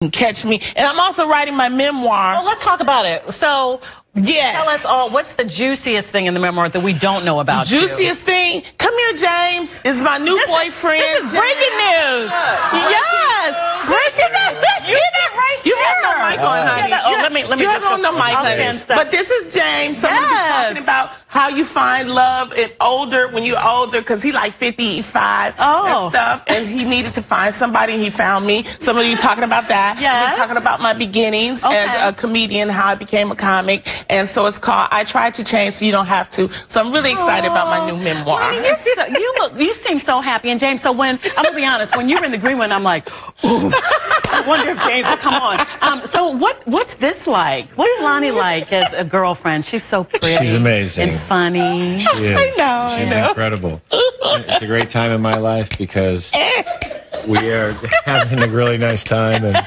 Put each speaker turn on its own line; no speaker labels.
catch me. And I'm also writing my memoir.
Well, let's talk about it. So, tell us all, what's the juiciest thing in the memoir that we don't know about?
The juiciest thing? Come here, James. Is my new boyfriend.
This is breaking news.
Yes. Breaking news. You have no mic on, honey.
Let me.
You have no mic, honey. But this is James. So we'll be talking about how you find love when you're older, because he like 55 and stuff, and he needed to find somebody, and he found me. Some of you talking about that.
Yes.
We're talking about my beginnings as a comedian, how I became a comic, and so it's called I Tried to Change So You Don't Have to. So I'm really excited about my new memoir.
I mean, you seem so happy. And James, so I'm gonna be honest, when you were in the green one, I'm like, ooh, I wonder if James will come on. So what's this like? What is Lonnie like as a girlfriend? She's so pretty.
She's amazing.
And funny.
She is. She's incredible. It's a great time in my life because we are having a really nice time, and